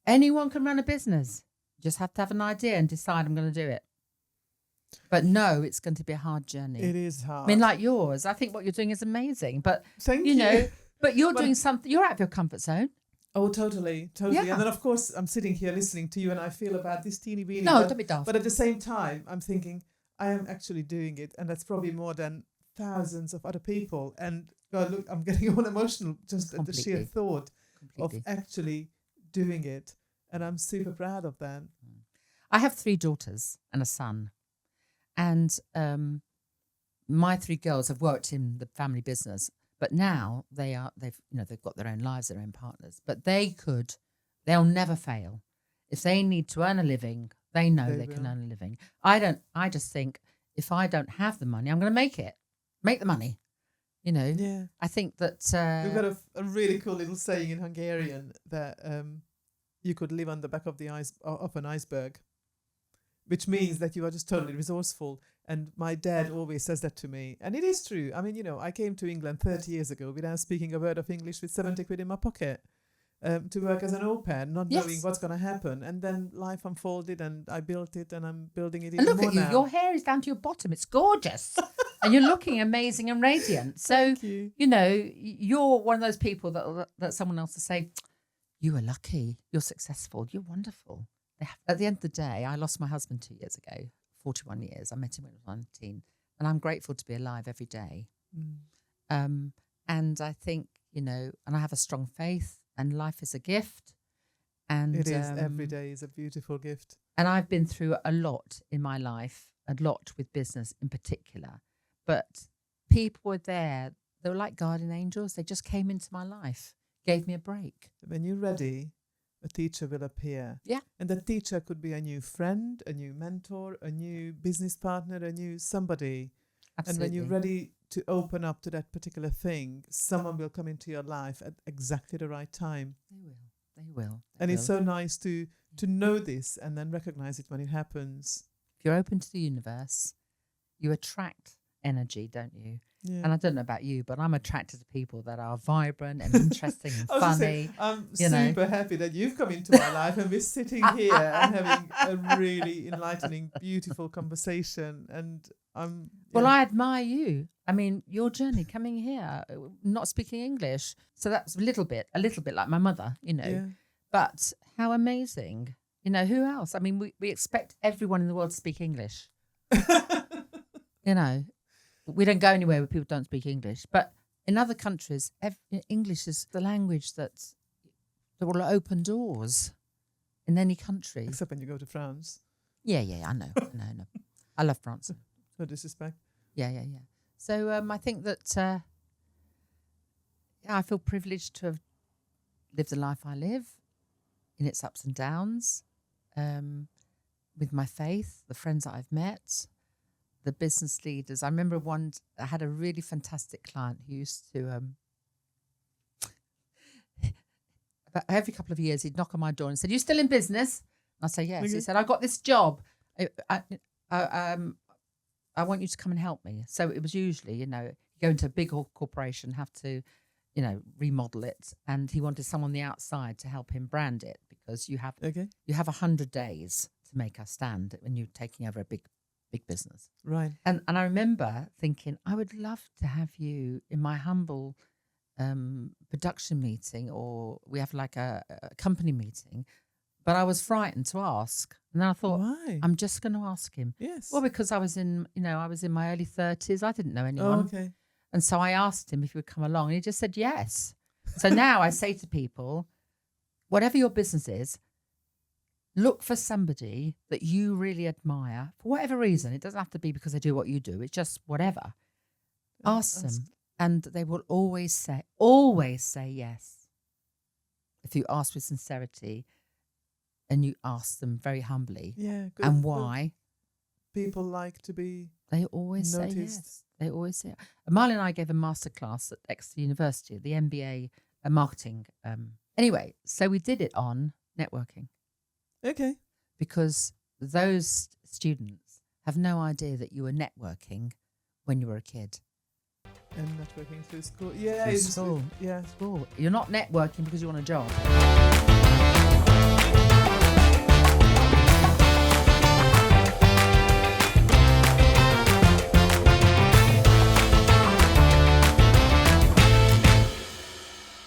Anyone can run a business. You just have to have an idea and decide I'm going to do it. But no, it's going to be a hard journey. It is hard. I mean, like yours. I think what you're doing is amazing. But, Thank you. But you're doing something. You're out of your comfort zone. Oh, totally. Yeah. And then, of course, I'm sitting here listening to you and I feel about this teeny weeny. No, don't be daft. But at the same time, I'm thinking, I am actually doing it. And that's probably more than thousands of other people. And God, look, I'm getting all emotional just at the sheer thought of actually doing it. And I'm super proud of that. I have 3 daughters and a son. And my 3 girls have worked in the family business. But now they've got their own lives, their own partners. But they'll never fail. If they need to earn a living, they know they can earn a living. I just think if I don't have the money, I'm going to make the money. Yeah. I think that we've got a really cool little saying in Hungarian that you could live on the back of an iceberg, which means that you are just totally resourceful. And my dad always says that to me. And it is true. I mean, I came to England 30 years ago without speaking a word of English with 70 quid in my pocket to work as an au pair, not knowing what's going to happen. And then life unfolded and I built it and I'm building it even more now. And look at you. Your hair is down to your bottom. It's gorgeous. And you're looking amazing and radiant. So, you're one of those people that someone else will say, you are lucky. You're successful. You're wonderful. At the end of the day, I lost my husband 2 years ago. 41 years. I met him when I was 19. And I'm grateful to be alive every day. And I think, and I have a strong faith and life is a gift. And it is. Every day is a beautiful gift. And I've been through a lot in my life, a lot with business in particular. But people were there. They were like guardian angels. They just came into my life, gave me a break. When you're ready, a teacher will appear. Yeah. And that teacher could be a new friend, a new mentor, a new business partner, a new somebody. Absolutely. And when you're ready to open up to that particular thing, someone will come into your life at exactly the right time. They will. It's so nice to know this and then recognize it when it happens. If you're open to the universe, you attract energy, don't you? Yeah. And I don't know about you, but I'm attracted to people that are vibrant and interesting and funny. I'm super happy that you've come into my life and we're sitting here and having a really enlightening, beautiful conversation. And Well, I admire you. I mean, your journey coming here, not speaking English. So that's a little bit like my mother, Yeah. But how amazing. Who else? I mean, we expect everyone in the world to speak English. We don't go anywhere where people don't speak English. But in other countries, English is the language that will open doors in any country. Except when you go to France. Yeah, I know. I love France. No disrespect. Yeah. So I think that I feel privileged to have lived the life I live in its ups and downs, with my faith, the friends that I've met, the business leaders. I remember I had a really fantastic client who used to, about every couple of years, he'd knock on my door and said, "You still in business?" And I'd say, "Yes." Okay. He said, "I got this job. I want you to come and help me." So it was usually, you go into a big corporation, have to, remodel it. And he wanted someone on the outside to help him brand it because you have 100 days to make us stand when you're taking over a big business. Right. And I remember thinking, I would love to have you in my humble production meeting, or we have like a company meeting. But I was frightened to ask. And then I thought, why? I'm just going to ask him. Yes. Well, because I was in my early 30s. I didn't know anyone. Oh, okay. And so I asked him if he would come along, and he just said yes. So now I say to people, whatever your business is, look for somebody that you really admire for whatever reason. It doesn't have to be because they do what you do. It's just whatever. Ask them, and they will always say yes. If you ask with sincerity and you ask them very humbly. Yeah. Good. And why? People like to be They always noticed. say yes. They always say. Marley and I gave a masterclass at Exeter University, the MBA marketing. Anyway, so we did it on networking. Okay. Because those students have no idea that you were networking when you were a kid. And networking through school. Yeah. Through school. Yeah. School. You're not networking because you want a job.